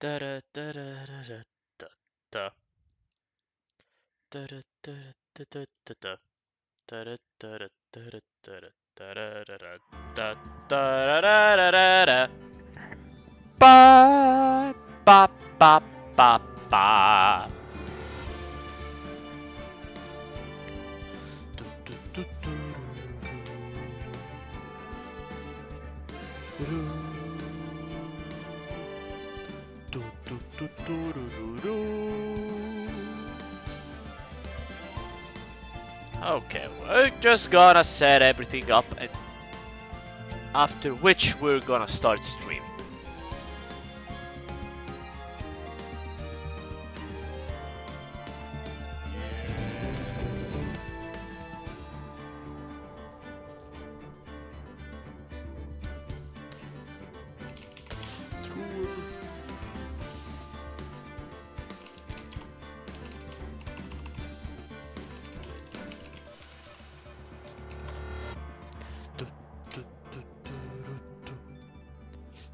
Da da da da da da da da da da da da da da. Da da da da da da da da da da da da da. Ba ba ba ba ba. Do do do do do do do do do do do. Okay, we're just gonna set everything up, and after which we're gonna start streaming.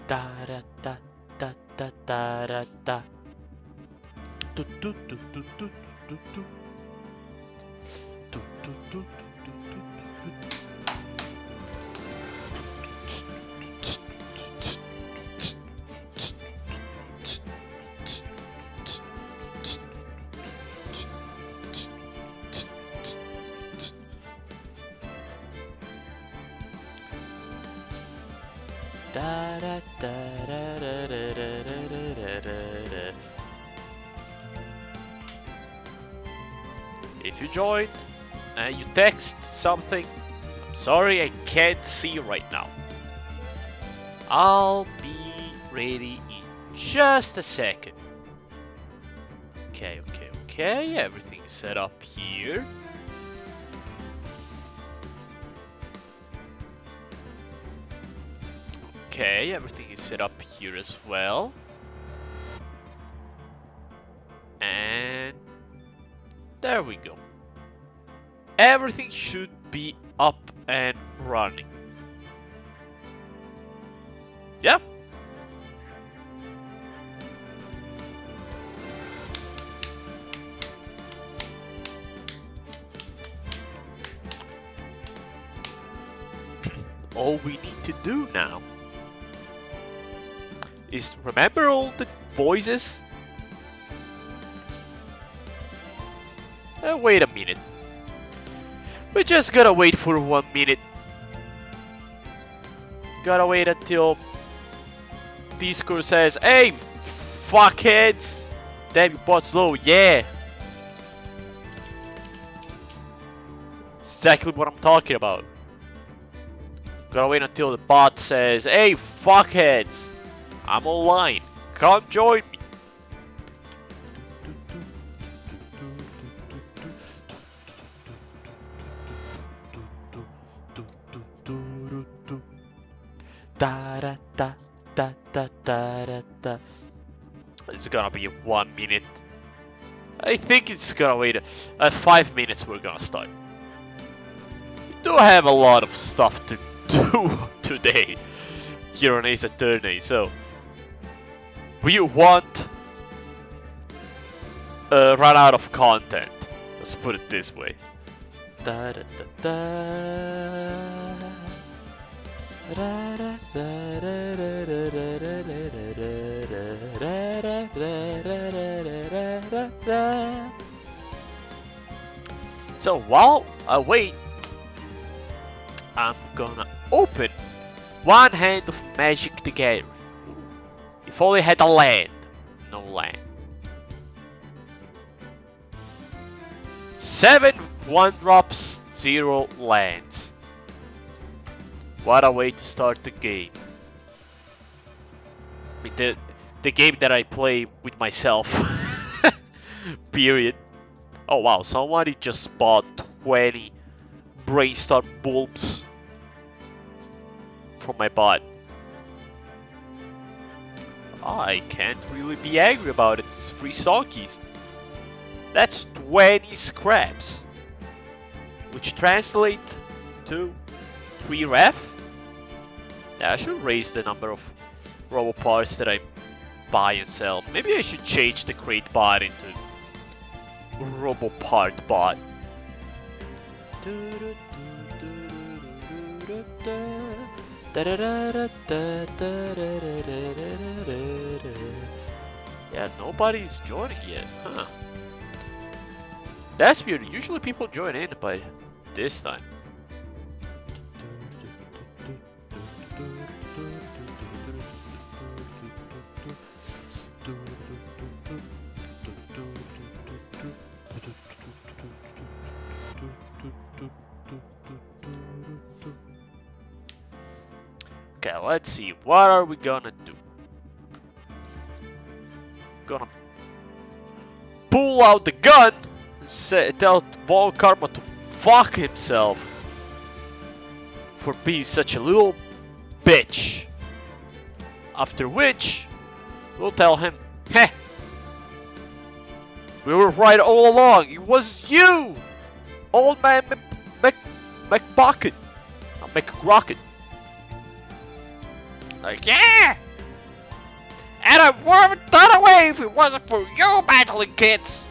Da da da da da da da da. Do do do do do do do. Do do do do do do. Da da da da da da da da. If you joined and you text something, I'm sorry I can't see you right now. I'll be ready in just a second. Okay, everything is set up here. Okay, everything is set up here as well. And there we go. Everything should be up and running. Yeah. All we need to do now is remember all the voices. Wait a minute. We're just gonna wait for 1 minute. Gotta wait until Discord says, "Hey, fuckheads! Damn, your bot's low, yeah!" Exactly what I'm talking about. Gotta wait until the bot says, "Hey, fuckheads! I'm online. Come join me." Da da da da da da da. It's gonna be 1 minute. I think it's gonna wait 5 minutes. We're gonna start. We do have a lot of stuff to do today here on Ace Attorney, so we won't run out of content. Let's put it this way. Da da da da. So while I wait, I'm gonna open one hand of Magic the Gathering. If only had a land. No land. 7 1-drops, 0 lands. What a way to start the game. I mean, the game that I play with myself. Period. Oh wow, somebody just bought 20 brainstorm bulbs from my bot. I can't really be angry about it. It's free sonkies. That's 20 scraps, which translate to 3 ref. Yeah, I should raise the number of robo parts that I'm buy and sell. Maybe I should change the crate bot into RoboPart bot. Yeah, nobody's joining yet, huh? That's weird. Usually people join in by this time. Okay, let's see. What are we gonna do? Gonna pull out the gun and tell Von Karma to fuck himself for being such a little bitch. After which, we'll tell him, heh, we were right all along. It was you, old man McBucket, not McRocket. Like, yeah! And I would have done away if it wasn't for you battling kids!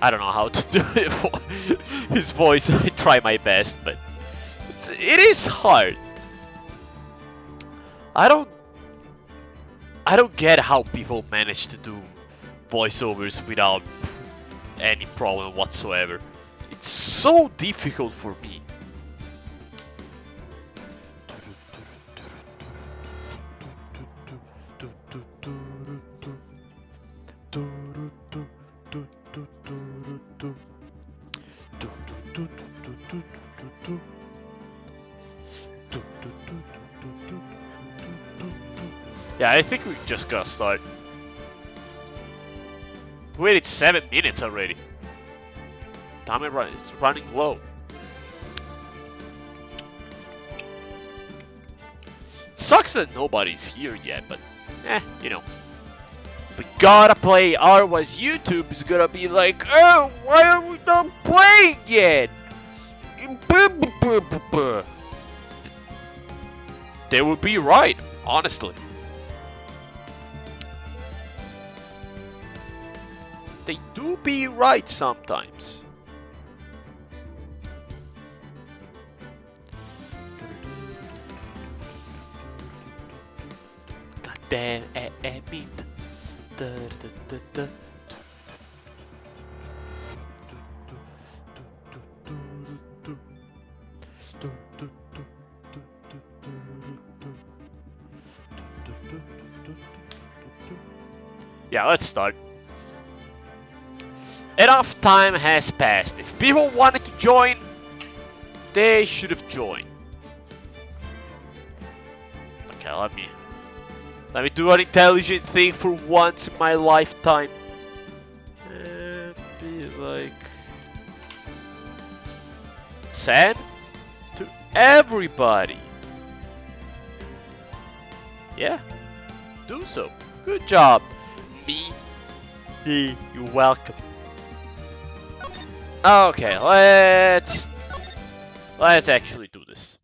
I don't know how to do it. His voice, I try my best, but it is hard. I don't get how people manage to do voiceovers without any problem whatsoever. It's so difficult for me. Yeah, I think we just gotta start. We waited 7 minutes already. Time is running low. Sucks that nobody's here yet, but you know. We gotta play, otherwise YouTube is gonna be like, oh, why are we not playing yet? They would be right, honestly. They do be right sometimes. God damn it. Yeah, let's start. Enough time has passed. If people wanted to join, they should have joined. Okay, let me do an intelligent thing for once in my lifetime. And be like, send to everybody. Yeah, do so. Good job. You're welcome. Okay, let's actually do this.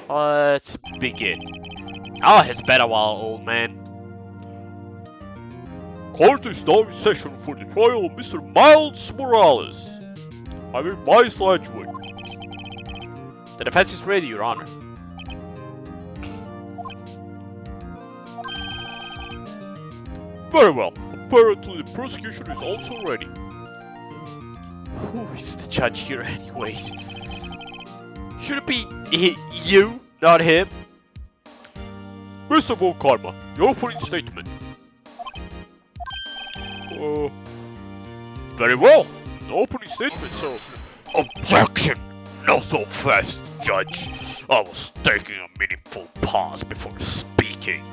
Let's begin. Oh, it's been a while, old man. Court is now in session for the trial of Mr. Miles Morales. I mean, Miles Ledgwood. The defense is ready, Your Honor. Very well. Apparently the prosecution is also ready. Who is the judge here anyways? Should it be you, not him? Mr. Von Karma, your opening statement. Very well. The opening statement, so... Objection! Not so fast, Judge. I was taking a meaningful pause before speaking.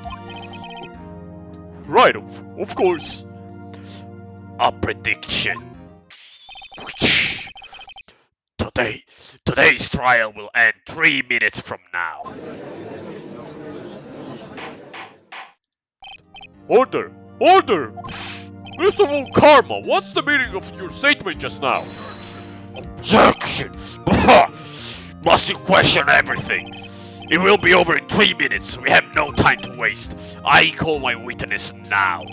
Right, of course. A prediction. Today's trial will end 3 minutes from now. Order! Order! Mr. Von Karma, what's the meaning of your statement just now? Objection! Must you question everything? It will be over in 3 minutes. We have no time to waste. I call my witness now.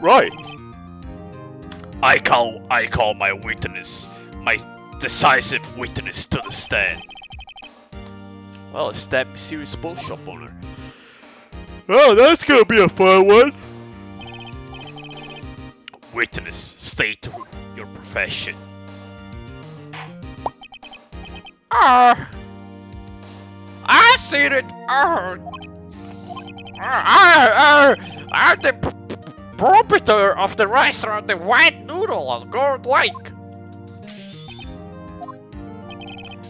Right. I call my witness, my decisive witness to the stand. Well, it's that mysterious boat shop owner. Oh, that's gonna be a fun one. Witness, state your profession. I've seen it. I'm the proprietor of the restaurant, the White Noodle on Gold Lake.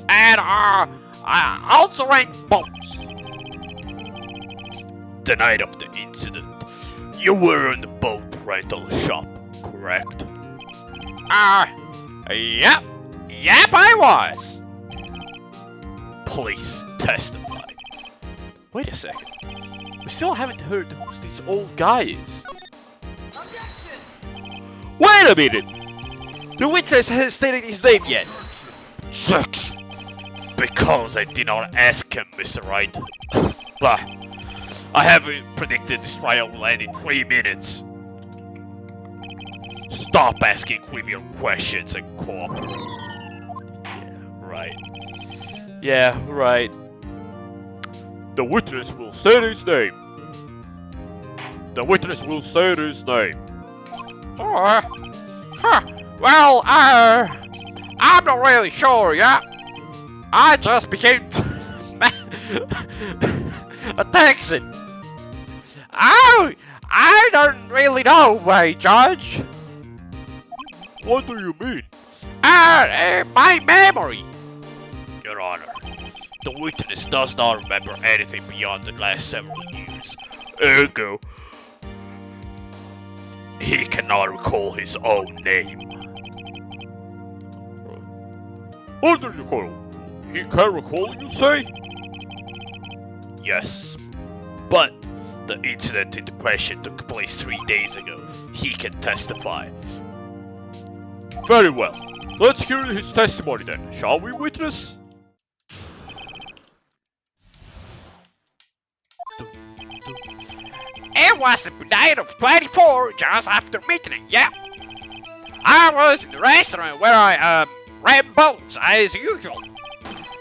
And I also rent boats. The night of the incident, you were in the boat rental shop, correct? Yep. Yep, I was. Please testify. Wait a second. We still haven't heard who this old guy is. Wait a minute! The witness hasn't stated his name yet. Shucks. Because I did not ask him, Mr. Wright. But I have predicted this trial will end in 3 minutes. Stop asking trivial questions and cooperate. Yeah, right. The witness will state his name. The witness will state his name. Well, I'm not really sure yet. I just became a Texan. I don't really know, my judge. What do you mean? My memory. Your Honor, the witness does not remember anything beyond the last several years. Ergo, he cannot recall his own name. Under the colonel, he can recall, you say? Yes, but the incident in question took place 3 days ago. He can testify. Very well. Let's hear his testimony then, shall we, witness? It was the night of 24, just after midnight, yeah. I was in the restaurant where I, ran boats, as usual.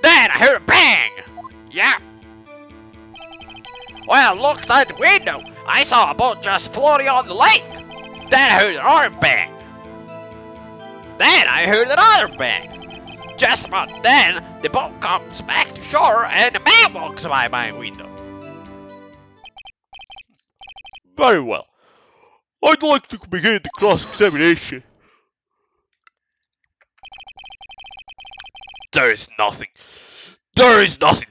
Then I heard a bang! Yeah. When I looked out the window, I saw a boat just floating on the lake. Then I heard another bang. Then I heard another bang. Just about then, the boat comes back to shore and a man walks by my window. Very well. I'd like to begin the cross-examination. There is nothing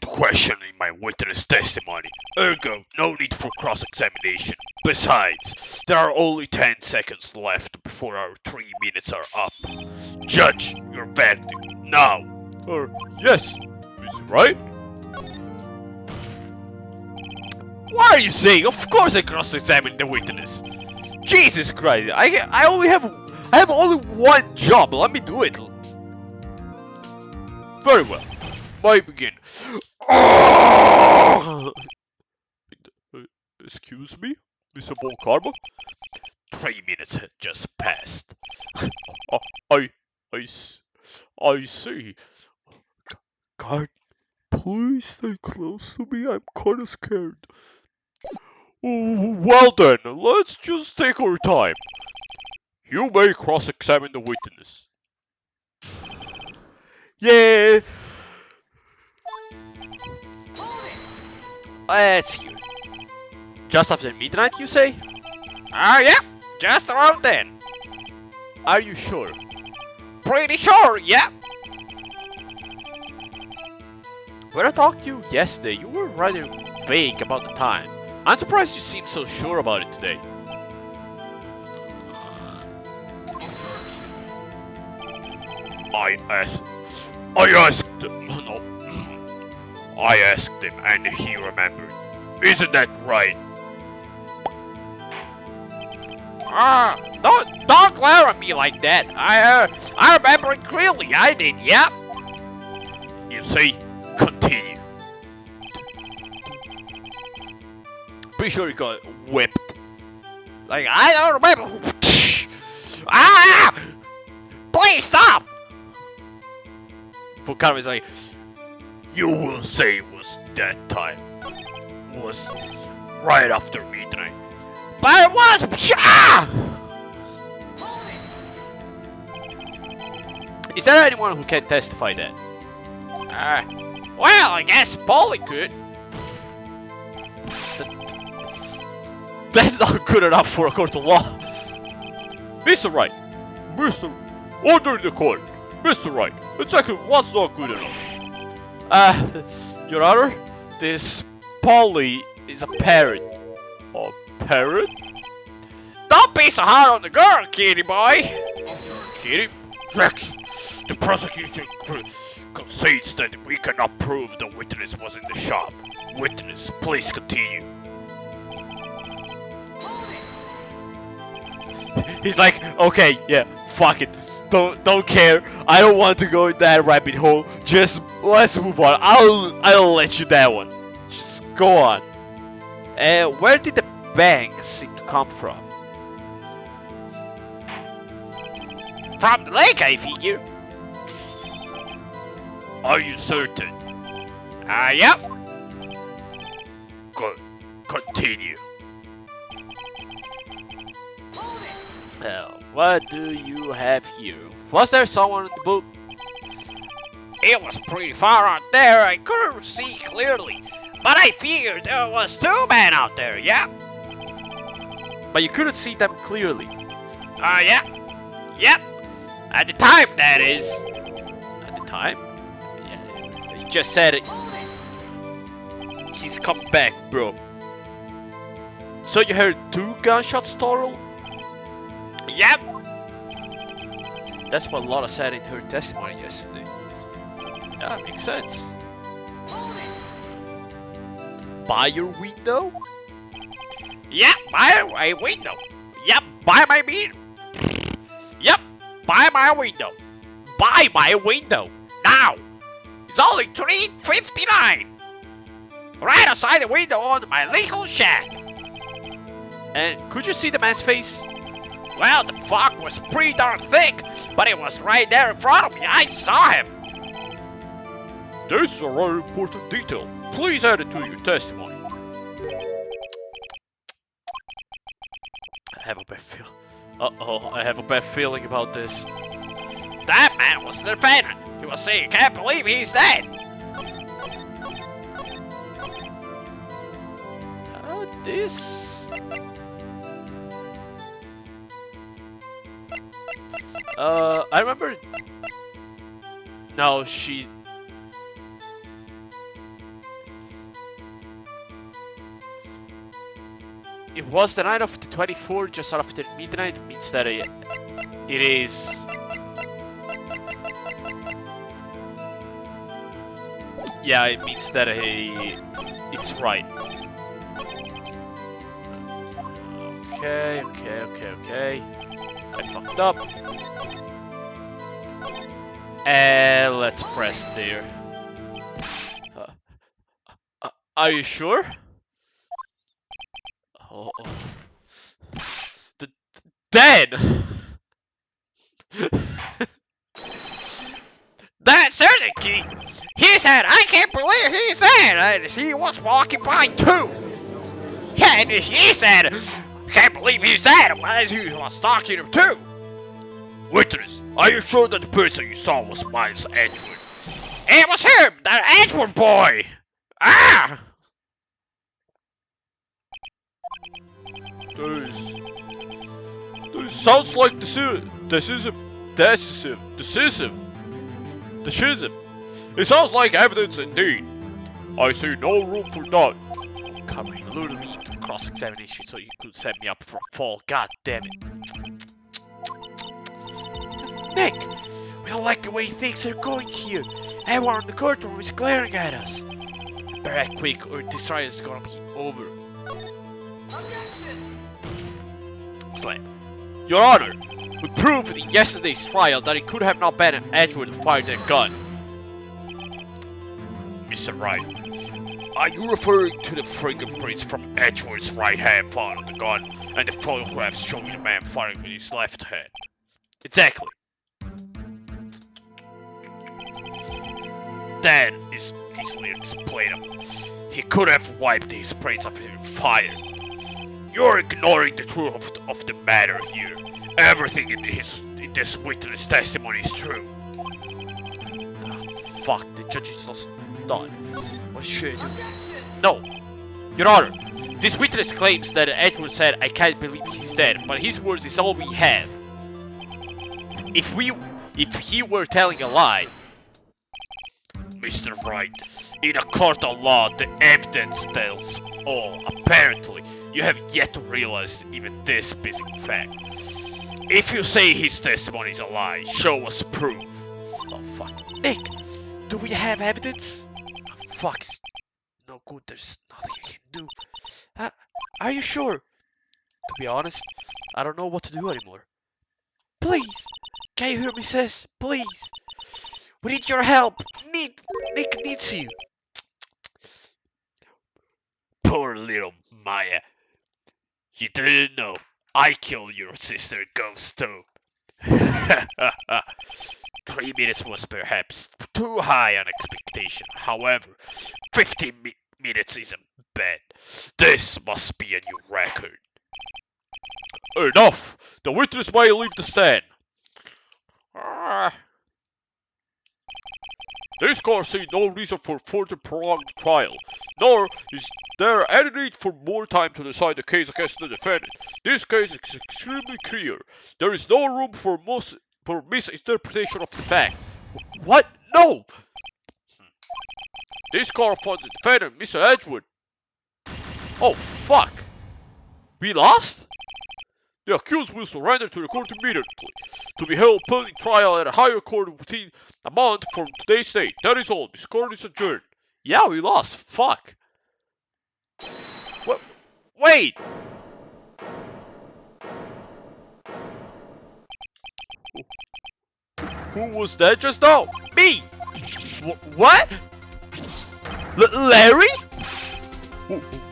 to question in my witness testimony. Ergo, no need for cross-examination. Besides, there are only 10 seconds left before our 3 minutes are up. Judge, your verdict now. Yes, Mr. Wright? What are you saying? Of course I cross-examined the witness. Jesus Christ! I have only one job. Let me do it. Very well. I begin. Excuse me, Mr. Von Karma? 3 minutes had just passed. I see. God, please stay close to me. I'm kinda scared. Well then, let's just take our time. You may cross-examine the witness. Yeah. Let's hear it. Just after midnight, you say? Yeah, just around then. Are you sure? Pretty sure, yeah. When I talked to you yesterday, you were rather vague about the time. I'm surprised you seem so sure about it today. I asked him and he remembered. Isn't that right? Don't glare at me like that. I remember it clearly. I did, yep. You see, continue. Pretty sure he got whipped. Like, I don't remember who... Please stop! Fukara is like, You will say it was that time. It was right after midnight. But it was... is there anyone who can testify that? Well, I guess Polly could. That's not good enough for a court of law. Mr. Wright. Mr. Order the court. Mr. Wright, exactly what's not good enough? Your Honor, this Polly is a parrot. A parrot? Don't be so hard on the girl, kitty boy. Kitty? Rex, the prosecution concedes that we cannot prove the witness was in the shop. Witness, please continue. He's like, okay, yeah, fuck it. Don't care. I don't want to go in that rabbit hole. Just let's move on. I'll let you that one. Just go on. Where did the bang seem to come from? From the lake, I figure. Are you certain? Yep. Good. Continue. What do you have here? Was there someone in the boat? It was pretty far out there. I couldn't see clearly. But I figured there was 2 men out there, yeah? But you couldn't see them clearly. Yeah. Yep. At the time, that is. At the time? Yeah, you just said it. He's come back, bro. So you heard 2 gunshots total? Yep. That's what Lola said in her testimony yesterday. Yeah, makes sense. By your window? Yep, by my window. Yep, by my window. Yep, by my window. By my window. Now. It's only 3:59. Right outside the window on my legal shack. And could you see the man's face? Well, the fog was pretty darn thick, but it was right there in front of me. I saw him. This is a very important detail. Please add it to your testimony. I have a bad feel. Uh-oh, I have a bad feeling about this. That man was the defendant. He was saying, can't believe he's dead. This... I remember... No, she... It was the night of the 24th, just after midnight, means that it is... Yeah, it means that it's right. Okay. I fucked up. And let's press there. Are you sure? Oh. Dead! That's certainty. He said, I can't believe he's dead. And he was walking by too. Yeah, and he said, can't believe he's dead. And he was talking to him too. Witness, are you sure that the person you saw was Miles Edward? It was him, that Edward boy. Ah! This sounds like decisive. It sounds like evidence indeed. I see no room for doubt. Come on, you lured me into cross-examination so you could set me up for a fall. God damn it. Nick, we don't like the way things are going here. Everyone in the courtroom is glaring at us. Better act quick or this trial is gonna be over. Slap. Your Honor, we proved in yesterday's trial that it could have not been Edward who fired that gun. Mr. Wright, are you referring to the fingerprints from Edward's right hand found on the gun and the photographs showing the man firing with his left hand? Exactly. That is easily explainable. He could have wiped his prints off in fire. You're ignoring the truth of the matter here. Everything in this witness testimony is true. Fuck, the judge is also done. What should I do? No. Your Honor, this witness claims that Edward said, I can't believe he's dead, but his words is all we have. If he were telling a lie... Mr. Wright, in a court of law, the evidence tells all. Apparently, you have yet to realize even this basic fact. If you say his testimony is a lie, show us proof. Oh fuck. Nick, do we have evidence? Oh, fuck, it's no good, there's nothing I can do. Are you sure? To be honest, I don't know what to do anymore. Please, can you hear me, sis? Please. We need your help. Nick needs you. Poor little Maya. You didn't know. I killed your sister Ghost too. 3 minutes was perhaps too high on expectation. However, 15 minutes isn't bad. This must be a new record. Enough! The witness may leave the stand. This court sees no reason for further prolonged trial, nor is there any need for more time to decide the case against the defendant. This case is extremely clear. There is no room for misinterpretation of the fact. What? No! This court finds the defendant, Mr. Edward. Oh, fuck. We lost? The accused will surrender to the court immediately, to be held pending trial at a higher court within a month from today's date. That is all. This court is adjourned. Yeah, we lost. Fuck. What? Wait! Who was that just now? Me! What? Larry?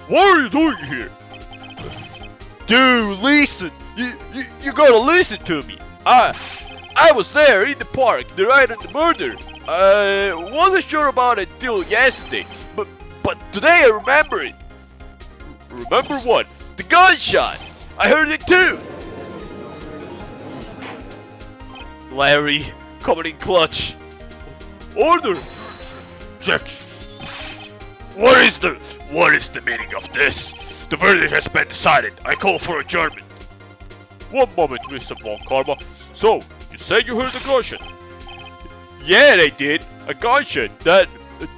What are you doing here? Dude, listen! You gotta listen to me! I was there in the park the night of the murder. I wasn't sure about it till yesterday, but today I remember it. Remember what? The gunshot! I heard it too! Larry, coming in clutch. Order! Objection. What is the meaning of this? The verdict has been decided. I call for adjournment. One moment, Mr. Von Karma. So, you said you heard the gunshot? Yeah, I did. A gunshot that...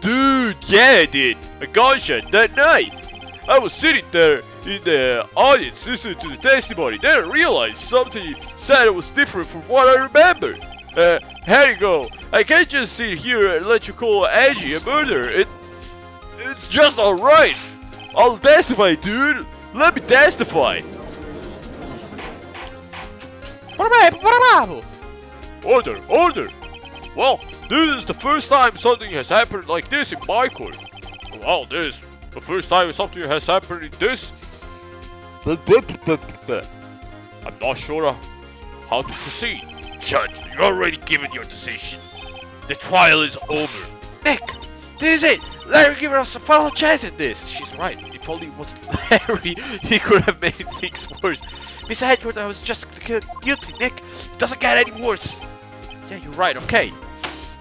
Dude, yeah, I did. A gunshot that night. I was sitting there in the audience listening to the testimony. Then I realized something said was different from what I remembered. Here you go. I can't just sit here and let you call Angie a murderer. It's just not right. I'll testify, dude. Let me testify. Order! Order! Well, this is the first time something has happened like this in my court. Well, this is the first time something has happened in this. I'm not sure how to proceed. Judge, you already given your decision. The trial is over. Nick, this is it. Larry giving us a final chance at this. She's right. If only it was Larry, he could have made things worse. Mr. Edward, I was just guilty, Nick. It doesn't get any worse. Yeah, you're right, okay.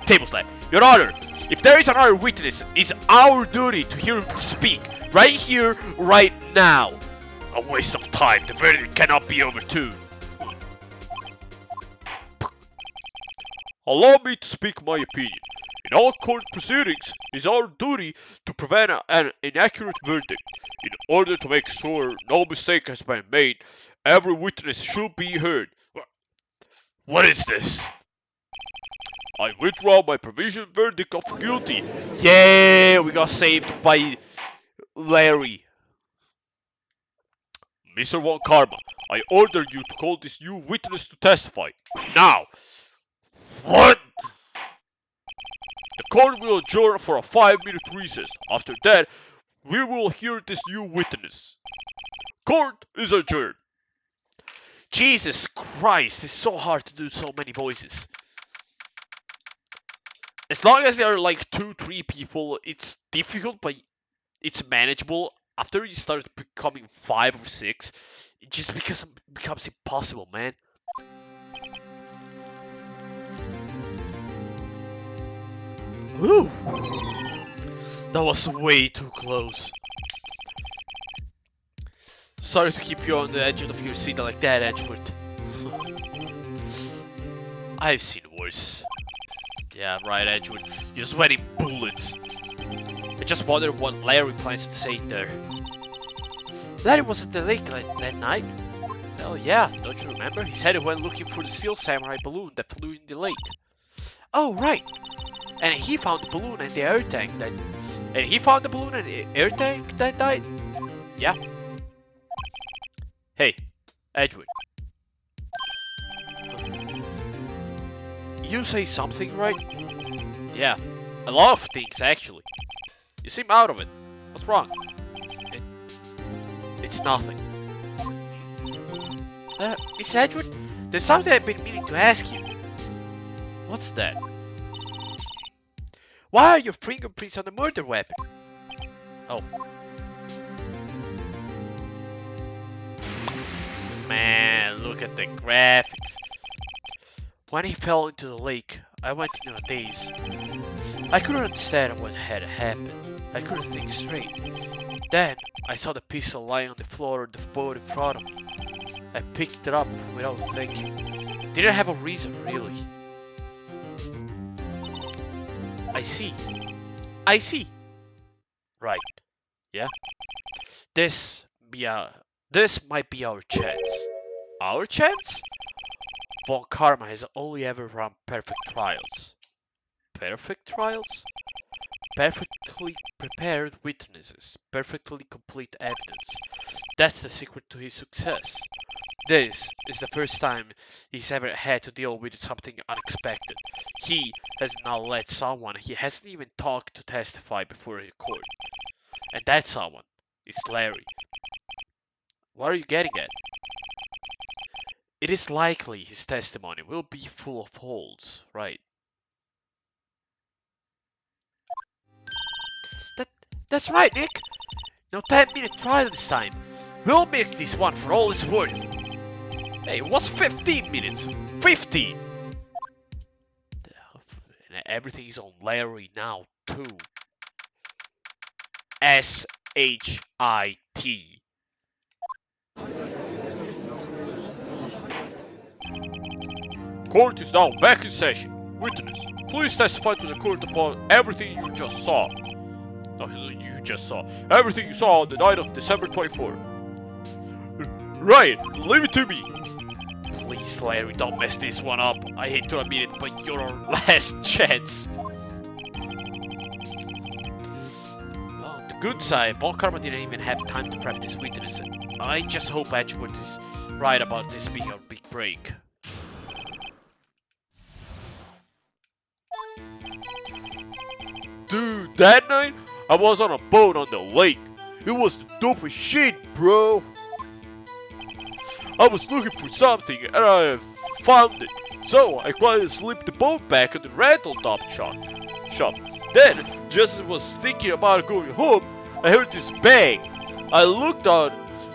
Table slap. Your Honor, if there is another witness, it's our duty to hear him speak. Right here, right now. A waste of time. The verdict cannot be overturned. Allow me to speak my opinion. In all court proceedings, it is our duty to prevent an inaccurate verdict. In order to make sure no mistake has been made, every witness should be heard. What is this? I withdraw my provisional verdict of guilty. Yeah, we got saved by Larry. Mr. Von Karma, I order you to call this new witness to testify. Now! What? The court will adjourn for a 5-minute recess. After that, we will hear this new witness. Court is adjourned. Jesus Christ, it's so hard to do so many voices. As long as there are like 2-3 people, it's difficult, but it's manageable. After you start becoming 5 or 6, it just becomes impossible, man. Whew. That was way too close. Sorry to keep you on the edge of your seat like that, Edgewood. I've seen worse. Yeah, right, Edgewood. You're sweating bullets. I just wonder what Larry plans to say there. Larry was at the lake that night. Oh yeah, don't you remember? He said he went looking for the Steel Samurai balloon that flew in the lake. Oh, right. And he found the balloon and the air tank that... And he found the balloon and the air tank that died? Yeah. Hey, Edgewood. You say something, right? Yeah, a lot of things actually. You seem out of it. What's wrong? It's nothing. Miss Edgewood, there's something I've been meaning to ask you. What's that? Why are your fingerprints on the murder weapon? Oh. Man, look at the graphics. When he fell into the lake, I went in a daze. I couldn't understand what had happened. I couldn't think straight. Then, I saw the pistol lying on the floor of the boat in front of me. I picked it up without thinking. Didn't have a reason, really. I see. I see. Right. Yeah? This might be our chance. Our chance? Von Karma has only ever run perfect trials. Perfect trials? Perfectly prepared witnesses. Perfectly complete evidence. That's the secret to his success. This is the first time he's ever had to deal with something unexpected. He has now let someone he hasn't even talked to testify before a court. And that someone is Larry. What are you getting at? It is likely his testimony will be full of holes, right? That's right, Nick! No 10-minute trial this time. We'll make this one for all it's worth. Hey, it was 15 minutes! 15! And everything is on Larry now, too. S-H-I-T. Court is now back in session. Witness, please testify to the court about everything you just saw. No, you just saw. Everything you saw on the night of December 24th. Right, leave it to me. Please, Larry, don't mess this one up. I hate to admit it, but you're our last chance. Well, the good side, Von Karma didn't even have time to prep this witness. I just hope Edgewood is right about this being our big break. Dude, that night, I was on a boat on the lake. It was the dopest shit, bro. I was looking for something and I found it. So I quietly slipped the boat back at the rental shop. Then, just as I was thinking about going home, I heard this bang. I looked out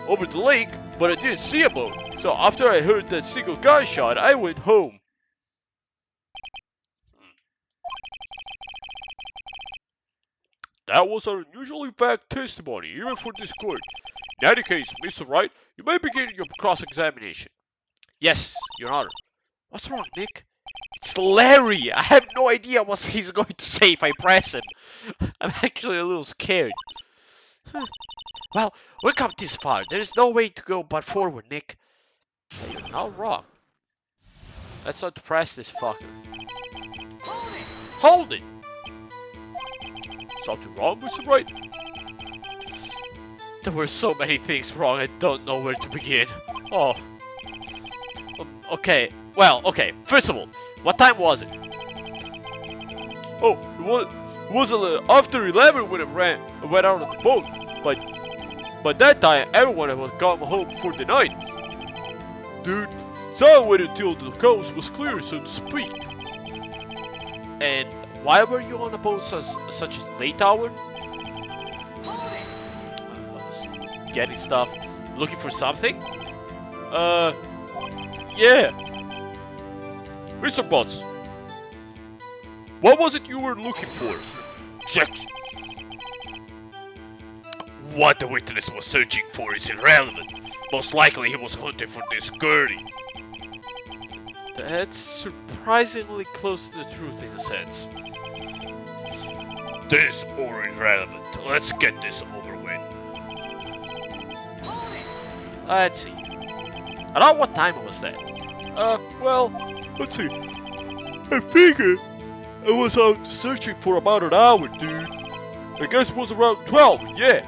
over the lake, but I didn't see a boat. So after I heard that single gunshot, I went home. That was an unusually vague testimony, even for this court. In any case, Mr. Wright, you may begin your cross-examination. Yes, Your Honor. What's wrong, Nick? It's Larry! I have no idea what he's going to say if I press him. I'm actually a little scared. Well, we've come this far. There is no way to go but forward, Nick. Hey, you're not wrong. Let's not press this fucker. Hold it! Something wrong, Mr. Wright? There were so many things wrong, I don't know where to begin. Oh. Okay, well, okay. First of all, what time was it? Oh, it was after 11 when I went out on the boat. But by that time, everyone had gone home for the night. Dude, so I waited until the coast was clear, so to speak. And why were you on a boat such a late hour? Getting stuff, looking for something? Yeah. Mr. Butts, what was it you were looking for? Check. What the witness was searching for is irrelevant. Most likely he was hunting for this Gertie. That's surprisingly close to the truth in a sense. This or irrelevant. Let's get this over with. Let's see. Around what time was that? Well, let's see. I figured I was out searching for about an hour, dude. I guess it was around 12, yeah.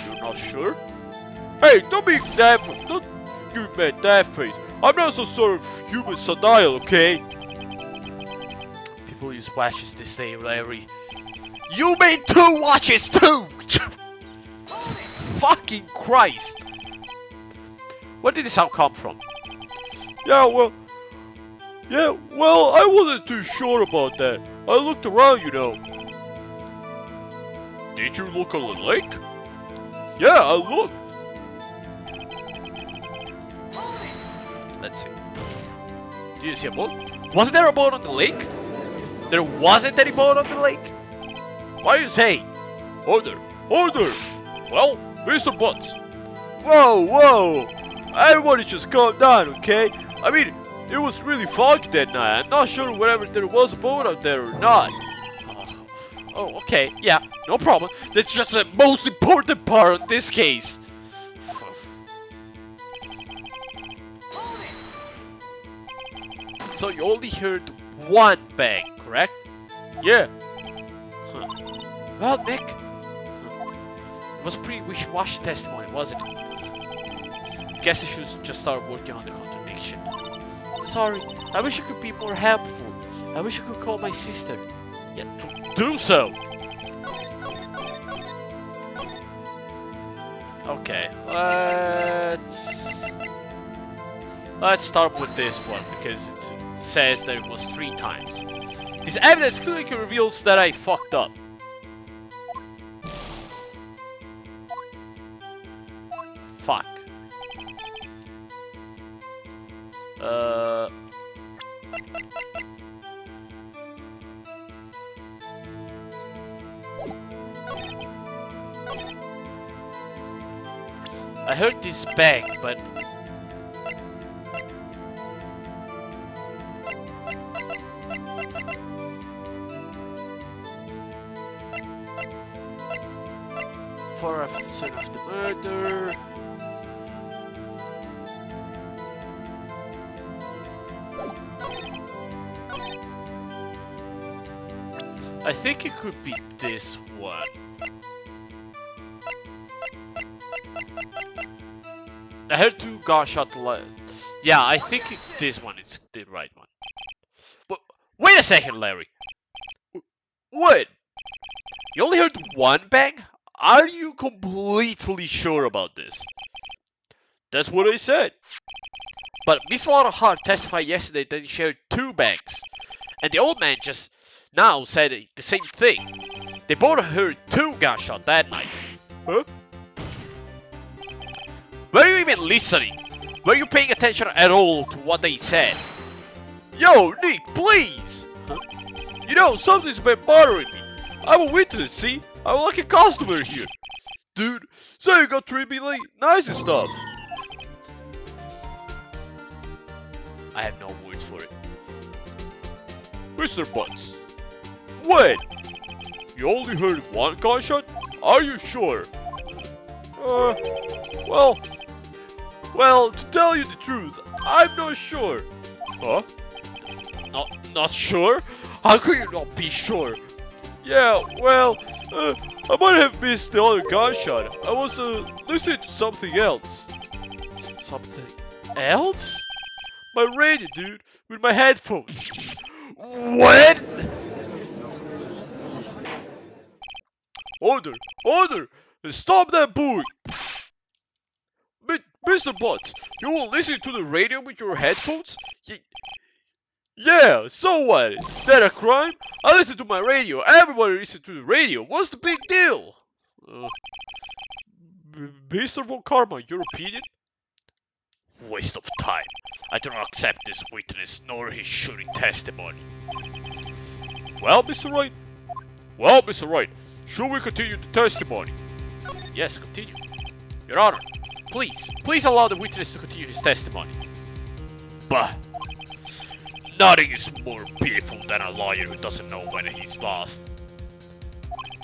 You're not sure? Hey, don't give me that face. I'm not some sort of human sundial, okay? People use watches this day, Larry. You made 2 watches too! Fucking Christ! Where did the sound come from? Yeah, well, I wasn't too sure about that. I looked around, you know. Did you look on the lake? Yeah, I looked. Let's see. Did you see a boat? Wasn't there a boat on the lake? There wasn't any boat on the lake? Why you say? Order! Well, Mr. Butts. Whoa! Everybody just calm down, okay? I mean, it was really foggy that night. I'm not sure whether there was a boat out there or not. Oh, okay, yeah, no problem. That's just the most important part of this case. So you only heard one bang, correct? Yeah. Huh. Well, Nick, it was a pretty wishy-washy testimony, wasn't it? Guess I should just start working on the contradiction. Sorry, I wish I could be more helpful. I wish I could call my sister. Yeah, Do so. okay, let's start with this one because it says that it was 3 times. This evidence clearly reveals that I fucked up. Fuck. I heard this bang, but far after the scene of the murder. I think it could be this one. I heard 2 gunshot. Yeah, I think this one is the right one. But wait a second, Larry. What? You only heard 1 bang? Are you completely sure about this? That's what I said. But Miss Waterheart testified yesterday that he shared 2 bangs. And the old man just now said the same thing. They both heard 2 gunshots that night. Huh? Were you even listening? Were you paying attention at all to what they said? Yo, Nick, please! Huh? You know, something's been bothering me. I'm a witness, see? I'm like a customer here. Dude, so you got treat me like nice and stuff. I have no words for it. Mr. Butts. Wait! You only heard 1 gunshot? Are you sure? Well, to tell you the truth, I'm not sure. Huh? Not sure? How could you not be sure? Yeah, well, I might have missed the other gunshot. I was listening to something else. Something else? My radio, dude, with my headphones. What? Order! Order! Stop that boy! Mr. Butts, you will listen to the radio with your headphones? Yeah, so what? Is that a crime? I listen to my radio. Everybody listens to the radio. What's the big deal? Mr. Von Karma, your opinion? Waste of time. I do not accept this witness nor his shooting testimony. Well, Mr. Wright? Well, Mr. Wright, should we continue the testimony? Yes, continue. Your Honor, please allow the witness to continue his testimony. Bah! Nothing is more pitiful than a lawyer who doesn't know when he's lost.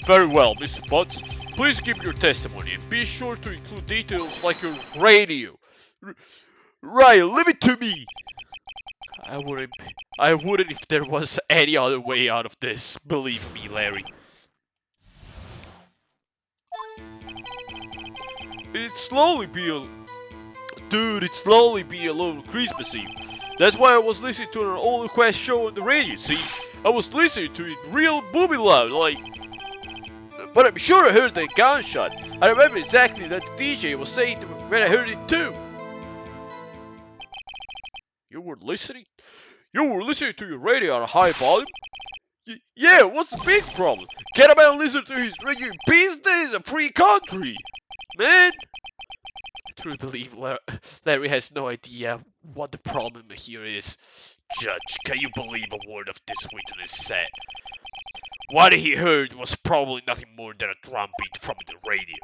Very well, Mr. Butts. Please give your testimony and be sure to include details like your radio. Right, leave it to me. I wouldn't if there was any other way out of this. Believe me, Larry. It's slowly be a little Christmas Eve. That's why I was listening to an old request show on the radio, see? I was listening to it real booby loud, like... But I'm sure I heard that gunshot. I remember exactly that the DJ was saying when I heard it too. You were listening? You were listening to your radio at a high volume? Yeah, what's the big problem? Can a man listen to his radio in peace? This is a free country, man. I truly believe Larry has no idea what the problem here is. Judge, can you believe a word of this witness said? What he heard was probably nothing more than a drum beat from the radio.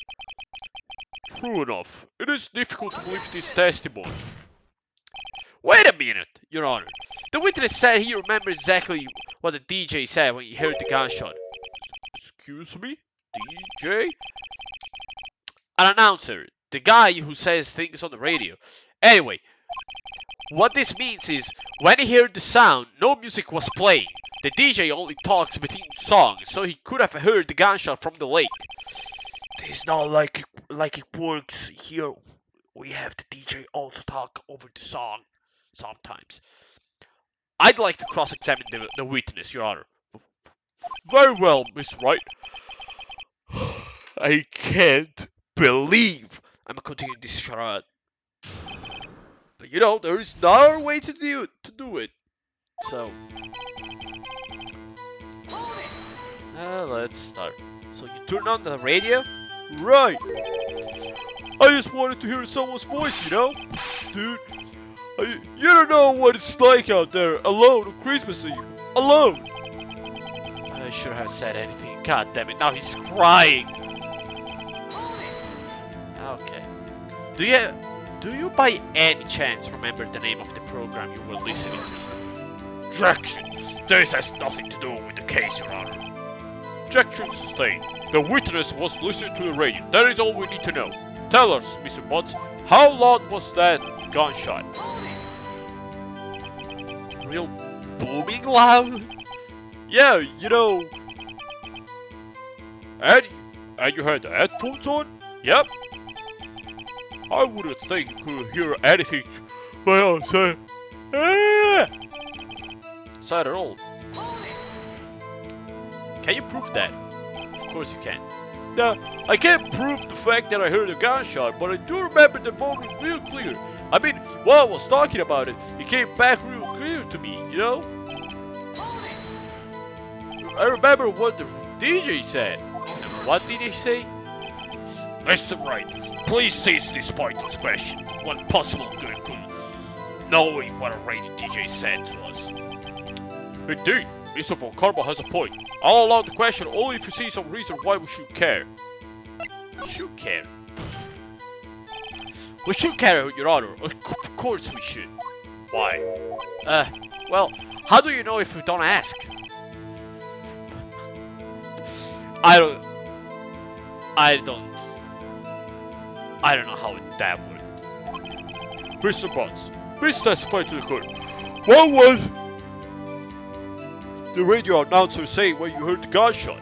True enough, it is difficult to believe this testimony. Wait a minute, Your Honor. The witness said he remembers exactly what the DJ said when he heard the gunshot. Excuse me? DJ? An announcer. The guy who says things on the radio. Anyway, what this means is, when he heard the sound, no music was playing. The DJ only talks between songs, so he could have heard the gunshot from the lake. It's not like it works here. We have the DJ also talk over the song sometimes. I'd like to cross-examine the witness, Your Honor. Very well, Miss Wright. I can't believe I'm continuing this charade. But you know, there is another way to do it. So, let's start. So you turn on the radio? Right. I just wanted to hear someone's voice, you know? Dude, you don't know what it's like out there, alone on Christmas Eve. Alone. I should have said anything. God damn it, now he's crying. Okay. Do you by any chance remember the name of the program you were listening to? Objection! This has nothing to do with the case, Your Honor. Objection sustained. The witness was listening to the radio. That is all we need to know. Tell us, Mr. Butts, how loud was that gunshot? Real booming loud? Yeah, you know. And you had the headphones on? Yep. I wouldn't think you could hear anything but I said, Sad at all. Can you prove that? Of course you can. Now, I can't prove the fact that I heard a gunshot, but I do remember the moment real clear. I mean, while I was talking about it, it came back real clear to me, you know? I remember what the DJ said. What did he say? Mr. Wright, please cease this pointless question. What possible good could knowing what a radio DJ said to us? Indeed, Mr. Von Karma has a point. I'll allow the question only if you see some reason why we should care. We should care. We should care, Your Honor. Of course we should. Why? Well, how do you know if we don't ask? I don't know how that worked. Mr. Butts, please testify to the court. What was the radio announcer saying when you heard the gunshot?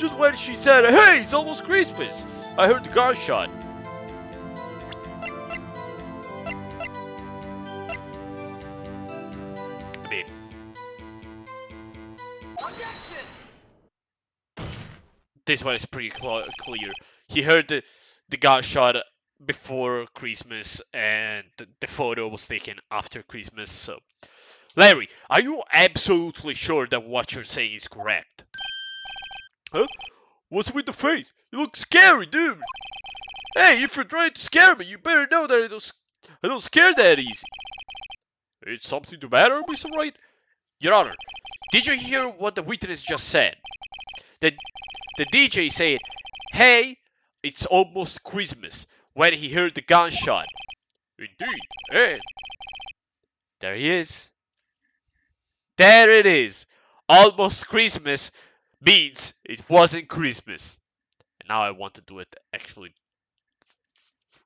just when she said, "Hey, it's almost Christmas," I heard the gunshot. I mean, this one is pretty clear. He heard the gunshot before Christmas, and the photo was taken after Christmas. So, Larry, are you absolutely sure that what you're saying is correct? Huh? What's with the face? You look scary, dude. Hey, if you're trying to scare me, you better know that I don't scare that easy. It's something the matter, Mr. Wright? Your Honor, did you hear what the witness just said? The DJ said, "Hey, it's almost Christmas," when he heard the gunshot. Indeed, and There he is. There it is. Almost Christmas means it wasn't Christmas. And now I want to do it actually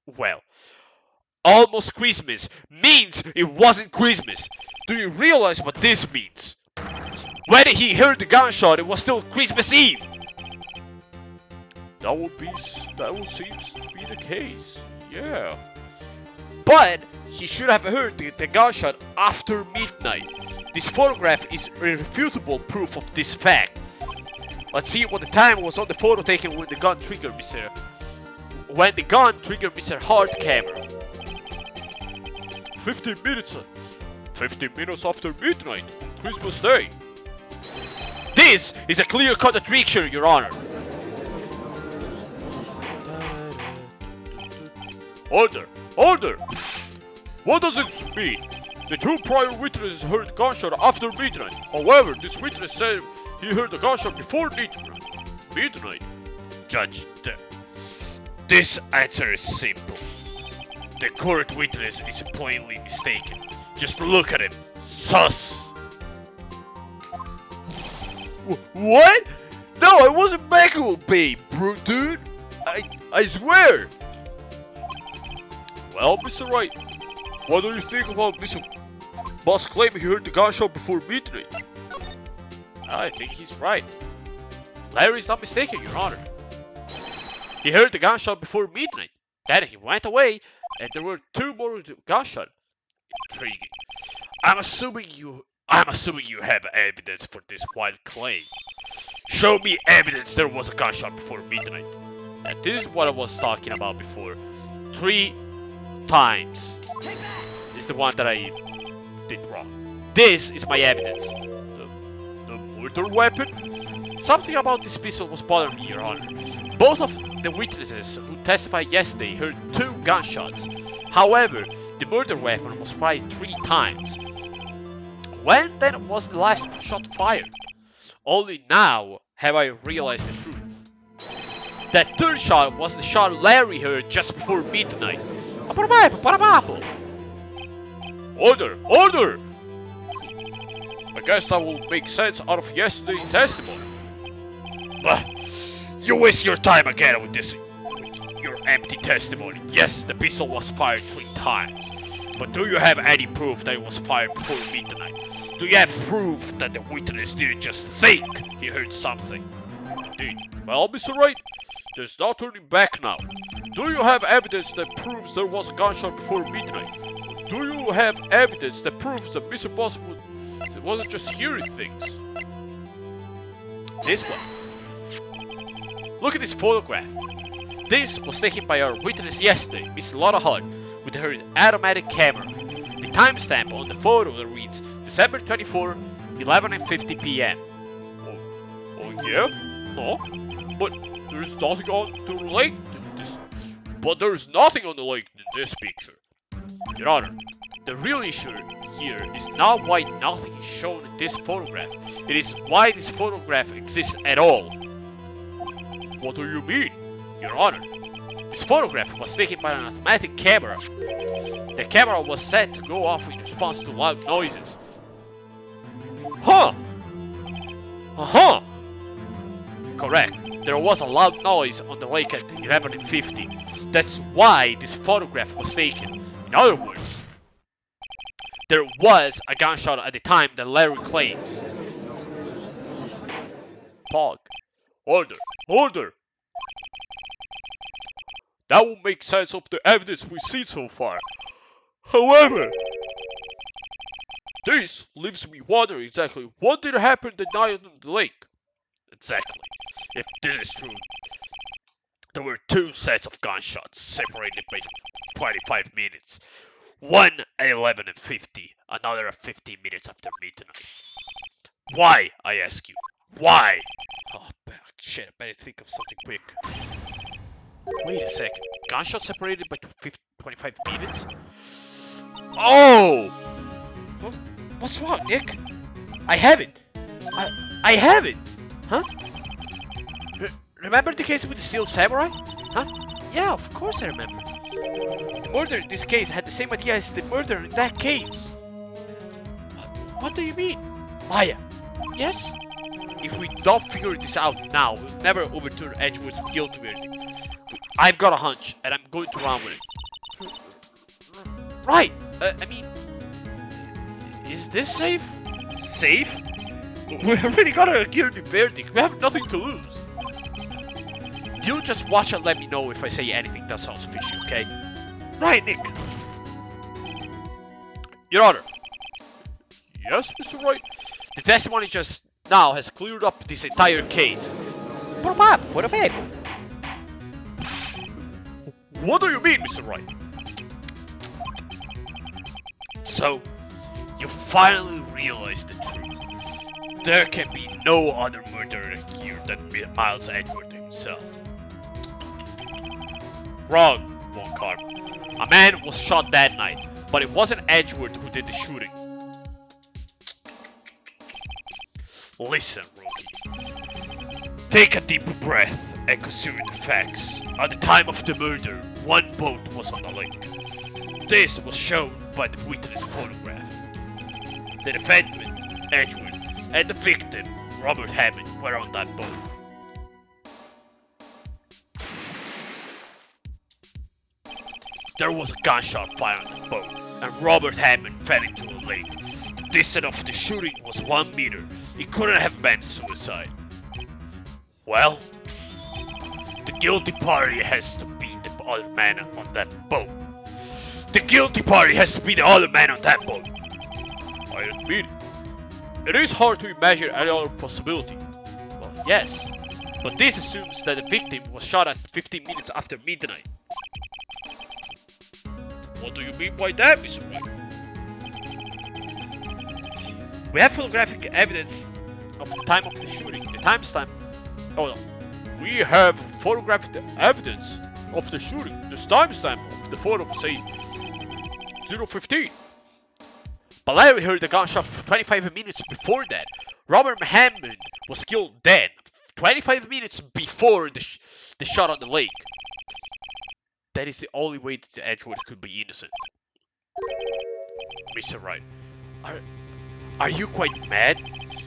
well. Almost Christmas means it wasn't Christmas. Do you realize what this means? When he heard the gunshot, it was still Christmas Eve. that would seems to be the case. Yeah. But he should have heard the gunshot after midnight. This photograph is irrefutable proof of this fact. Let's see what the time was on the photo taken when the gun triggered Mr. Hardcamera. 15 minutes. 15 minutes after midnight on Christmas Day. This is a clear-cut contradiction, Your Honor. Order! Order! What does it mean? The two prior witnesses heard gunshot after midnight. However, this witness said he heard the gunshot before midnight. Judge, this answer is simple. The court witness is plainly mistaken. Just look at him. Sus! What? No, I wasn't Michael Bay, dude. I swear. Well, Mr. Wright, what do you think about Mr. Boss claiming he heard the gunshot before midnight? I think he's right. Larry's not mistaken, Your Honor. He heard the gunshot before midnight. Then he went away, and there were two more gunshots. Intriguing. I'm assuming you have evidence for this wild claim. Show me evidence there was a gunshot before midnight. And this is what I was talking about before. 3 times. This is the one that I did wrong. This is my evidence. The murder weapon? Something about this pistol was bothering me, Your Honor. Both of the witnesses who testified yesterday heard 2 gunshots. However, the murder weapon was fired 3 times. When then was the last shot fired? Only now have I realized the truth. That third shot was the shot Larry heard just before midnight. Order! Order! I guess that will make sense out of yesterday's testimony. You waste your time again with this, your empty testimony. Yes, the pistol was fired 3 times. But do you have any proof that it was fired before midnight? Do you have proof that the witness didn't just think he heard something? Indeed. Well, Mr. Wright, there's no turning back now. Do you have evidence that proves there was a gunshot before midnight? Or do you have evidence that proves that Mr. Boss wasn't just hearing things? This one. Look at this photograph. This was taken by our witness yesterday, Miss Lotta Hutt, with her automatic camera. The timestamp on the photo reads December 24, 11:50 p.m. Oh yeah? No? But there's nothing on the lake. There's nothing on the lake in this picture. Your Honor, the real issue here is not why nothing is shown in this photograph. It is why this photograph exists at all. What do you mean? Your Honor, this photograph was taken by an automatic camera. The camera was set to go off in response to loud noises. Huh? Uh-huh. Correct. There was a loud noise on the lake at 11:50. That's why this photograph was taken. In other words, there was a gunshot at the time that Larry claims. Pog. Order. Order! That will make sense of the evidence we've seen so far. However, this leaves me wondering exactly what did happen the night on the lake. Exactly. If this is true, there were two sets of gunshots separated by 25 minutes. One at 11:50, another at 15 minutes after midnight. Why, I ask you? Why? Oh, shit, I better think of something quick. Wait a second. Gunshot separated by 25 minutes? Oh! What's wrong, Nick? I have it! I have it! Huh? Remember the case with the Steel Samurai? Huh? Yeah, of course I remember. The murderer in this case had the same idea as the murderer in that case. What do you mean? Maya. Yes? If we don't figure this out now, we'll never overturn Edgewood's guilty verdict. I've got a hunch, and I'm going to run with it. Right! I mean... Is this safe? Safe? We already got a guilty verdict. We have nothing to lose. You just watch and let me know if I say anything that sounds fishy, okay? Right, Nick. Your Honor. Yes, Mr. Wright? The testimony just now has cleared up this entire case. Put him up! Put him in! What do you mean, Mr. Wright? So, you finally realized the truth. There can be no other murderer here than Miles Edward himself. Wrong, Von Karma. A man was shot that night, but it wasn't Edward who did the shooting. Listen, Rookie. Take a deep breath and consider the facts. At the time of the murder, one boat was on the lake. This was shown by the witness photograph. The defendant, Edward, and the victim, Robert Hammond, were on that boat. There was a gunshot fired on the boat, and Robert Hammond fell into the lake. The distance of the shooting was 1 meter. It couldn't have been suicide. Well, the guilty party has to be the other man on that boat. The guilty party has to be the other man on that boat. I admit it. It is hard to imagine any other possibility. Well, yes, but this assumes that the victim was shot at 15 minutes after midnight. What do you mean by that, Mr. Wright? We have photographic evidence of the time of the shooting. The timestamp. Oh no. We have photographic evidence of the shooting. The timestamp of the photo says 0:15. But Larry heard the gunshot 25 minutes before that. Robert Hammond was killed then, 25 minutes before the shot on the lake. That is the only way that Edgewood could be innocent. Mr. Wright, are you quite mad?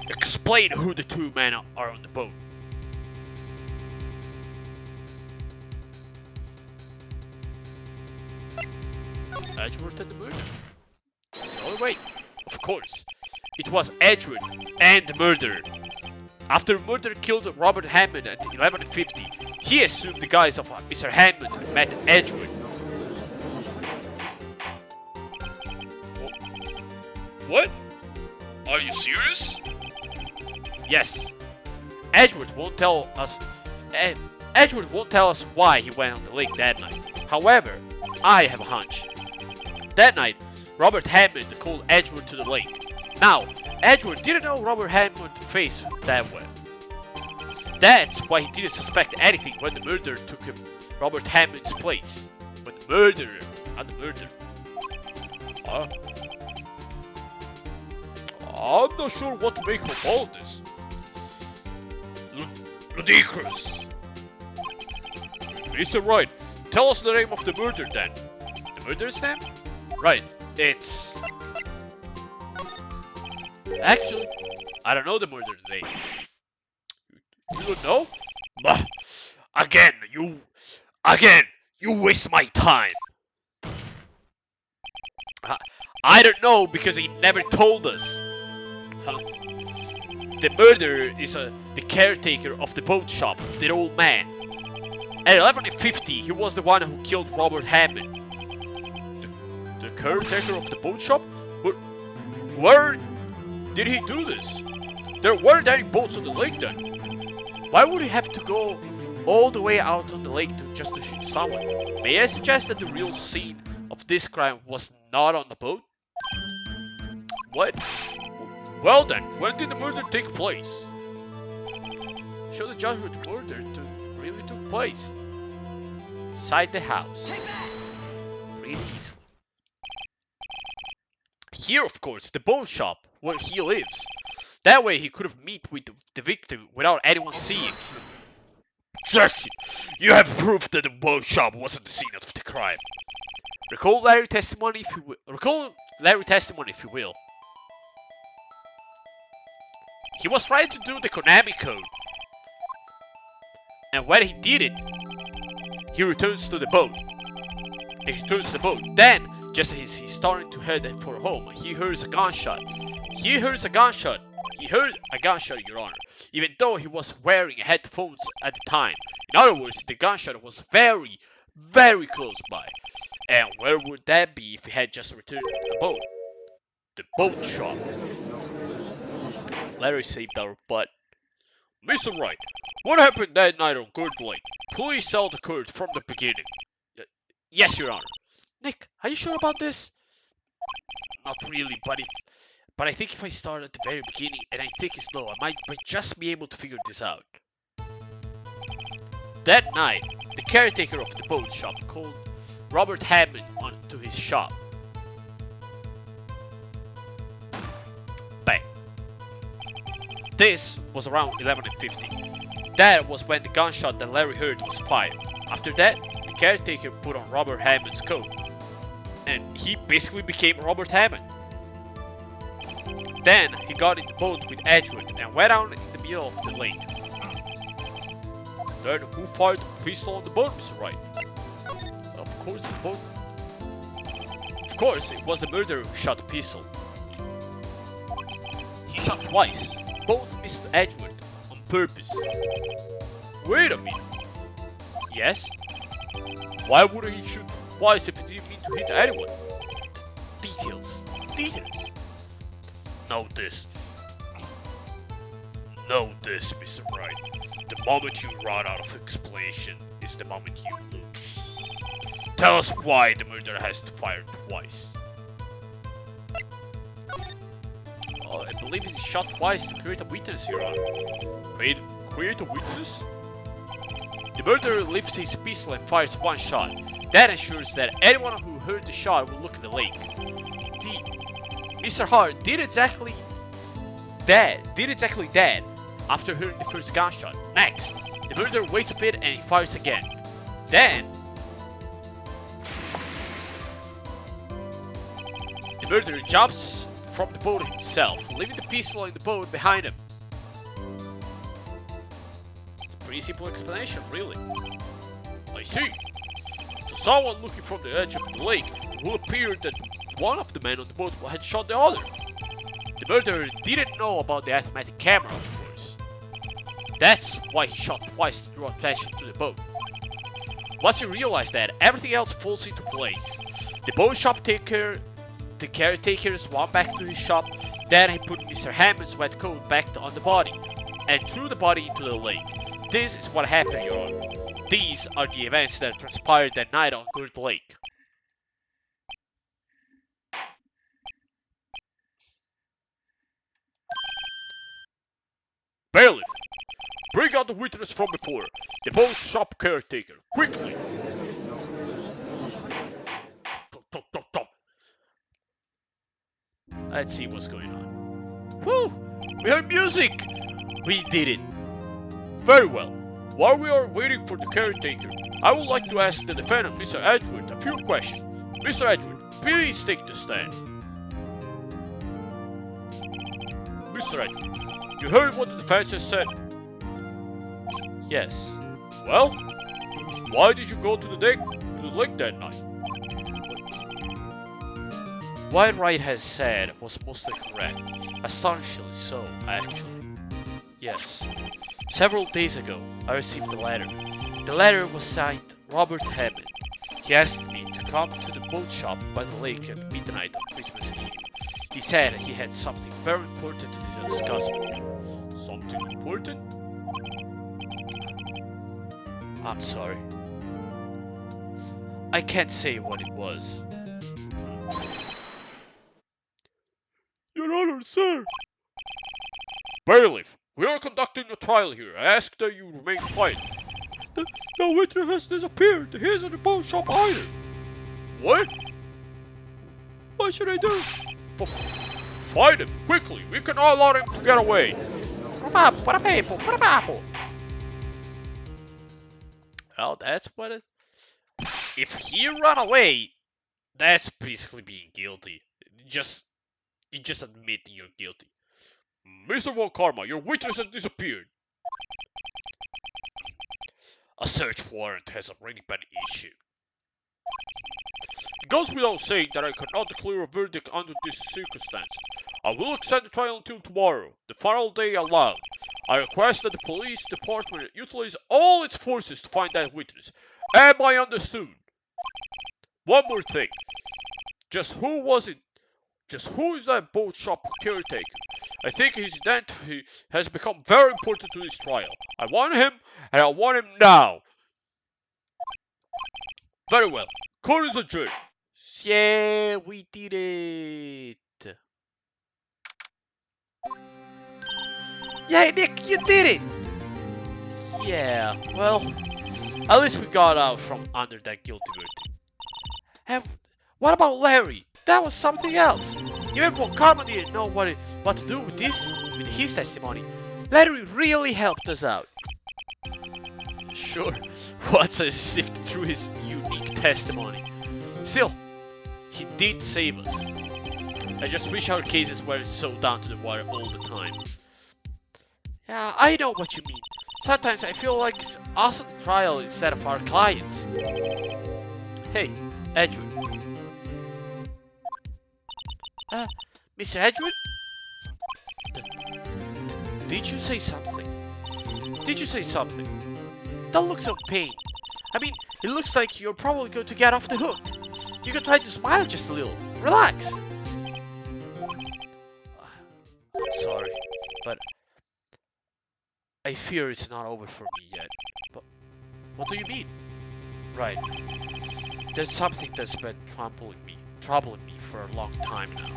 Explain who the two men are on the boat. Edgewood and the murder. Oh wait, of course. It was Edgewood and the murderer. After the murderer killed Robert Hammond at 11:50, he assumed the guise of Mr. Hammond met Edgewood. What? Are you serious? Yes. Edgewood won't tell us. Edgewood won't tell us why he went on the lake that night. However, I have a hunch. That night, Robert Hammond called Edgewood to the lake. Now, Edgewood didn't know Robert Hammond's face that well. That's why he didn't suspect anything when the murderer took Robert Hammond's place. When the murderer and the murderer. I'm not sure what to make of all this. Ridiculous. Mr. Wright, tell us the name of the murderer then. The murderer's name? Right, it's... Actually, I don't know the murderer's name. You don't know? Bah! Again, you waste my time. I don't know because he never told us. Huh? the murderer is the caretaker of the boat shop, the old man. At 11:50, he was the one who killed Robert Hammond. The caretaker of the boat shop? But where did he do this? There weren't any boats on the lake then. Why would he have to go all the way out on the lake just to shoot someone? May I suggest that the real scene of this crime was not on the boat? What? Well then, when did the murder take place? Show the judge where the murder really took place. Inside the house. Pretty easily. Here, of course, the boat shop, where he lives. That way he could have met with the victim without anyone seeing. Objection! You have proof that the boat shop wasn't the scene of the crime. Recall Larry's testimony if you will. He was trying to do the Konami code. And when he did it, he returns to the boat. Then, just as he's starting to head for home, he hears a gunshot. He heard a gunshot, Your Honor, even though he was wearing headphones at the time. In other words, the gunshot was very, very close by. And where would that be if he had just returned to the boat? The boat shop. Larry saved our butt. Mr. Wright, what happened that night on Good Lake? Please tell the court from the beginning. Yes, Your Honor. Nick, are you sure about this? Not really, but I think if I start at the very beginning and I take it slow, I might just be able to figure this out. That night, the caretaker of the boat shop called Robert Hammond onto his shop. Bang. This was around 11:50. That was when the gunshot that Larry heard was fired. After that, the caretaker put on Robert Hammond's coat. And he basically became Robert Hammond. Then he got in the boat with Edgewood and went out in the middle of the lake. Then who fired the pistol on the boat, Mr. Wright? Of course, it was the murderer who shot the pistol. He shot twice. Both missed Edgewood on purpose. Wait a minute. Yes? Why wouldn't he shoot twice if he didn't mean to hit anyone? Details. Know this, Mr. Wright. The moment you run out of explanation is the moment you lose. Tell us why the murderer has to fire twice. Oh, I believe he shot twice to create a witness, Your Honor. Create a witness? The murderer lifts his pistol and fires one shot. That ensures that anyone who heard the shot will look at the lake. Mr. Hart did exactly that after hearing the first gunshot. Next, the murderer waits a bit and he fires again. Then, the murderer jumps from the boat himself, leaving the pistol in the boat behind him. It's a pretty simple explanation, really. I see. To someone looking from the edge of the lake, it will appear that one of the men on the boat had shot the other. The murderer didn't know about the automatic camera, of course. That's why he shot twice to draw attention to the boat. Once he realized that, everything else falls into place. The boat shop the caretaker swam back to his shop, then he put Mr. Hammond's wet coat back on the body, and threw the body into the lake. This is what happened, Your Honor. These are the events that transpired that night on Good Lake. Bailiff, bring out the witness from before. The boat shop caretaker, quickly. Let's see what's going on. Woo! We heard music! We did it! Very well. While we are waiting for the caretaker, I would like to ask the defendant, Mr. Edgewood, a few questions. Mr. Edgewood, please take the stand. Mr. Edgewood, you heard what the defense has said? Yes. Well, why did you go to the lake that night? What Wright has said was mostly correct. Astonishingly so, actually. Yes. Several days ago, I received a letter. The letter was signed Robert Hammond. He asked me to come to the boat shop by the lake at midnight on Christmas Eve. He said he had something very important to discuss with me. Something important? I'm sorry. I can't say what it was. Your Honor, sir! Bailiff, we are conducting a trial here. I ask that you remain quiet. The witness has disappeared. He isn't in the boat shop either. What? What should I do? Find him, quickly. We cannot allow him to get away. Well, that's what it... If he run away, that's basically being guilty. You just admit you're guilty. Mr. Von Karma, your witness has disappeared. A search warrant has already been issued. It goes without saying that I cannot declare a verdict under this circumstance. I will extend the trial until tomorrow, the final day allowed. I request that the police department utilize all its forces to find that witness. Am I understood? One more thing. Just who was it? Just who is that boat shop caretaker? I think his identity has become very important to this trial. I want him, and I want him now. Very well. Court is adjourned. Yeah, we did it. Yay, Nick, you did it! Yeah, well, at least we got out from under that guilty verdict. And what about Larry? That was something else. Even when Carmen didn't know what to do with his testimony, Larry really helped us out. Sure, once I sifted through his unique testimony. Still, he did save us. I just wish our cases weren't so down to the wire all the time. Yeah, I know what you mean. Sometimes I feel like it's us on the trial instead of our clients. Hey, Edward. Mr. Edward? Did you say something? Did you say something? That looks so pain. I mean, it looks like you're probably going to get off the hook. You can try to smile just a little. Relax. I'm sorry, but I fear it's not over for me yet. But what do you mean? Right. There's something that's been troubling me for a long time now.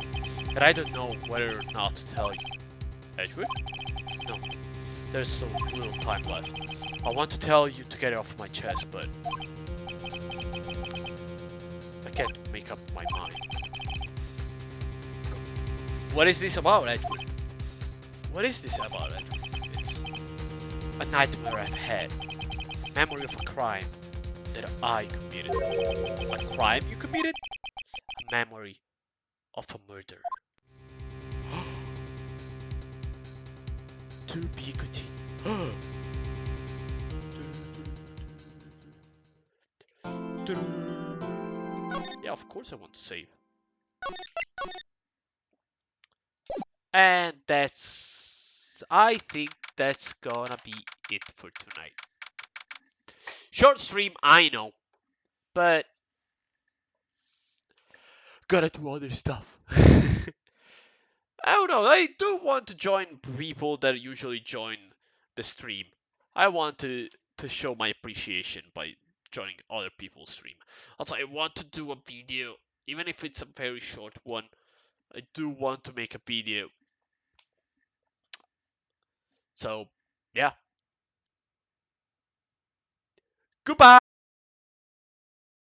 And I don't know whether or not to tell you. Edward? No. There's so little time left. I want to tell you to get it off my chest, but I can't make up my mind. What is this about, Edward? What is this about, Edward? It's a nightmare I've had. Memory of a crime that I committed. A crime you committed? A memory of a murder. To be continued. Yeah, of course I want to save. And I think that's gonna be it for tonight. Short stream, I know, but gotta do other stuff. I don't know, I do want to join people that usually join the stream. I want to show my appreciation by joining other people's stream. Also, I want to do a video, even if it's a very short one. I do want to make a video. So, yeah. Goodbye!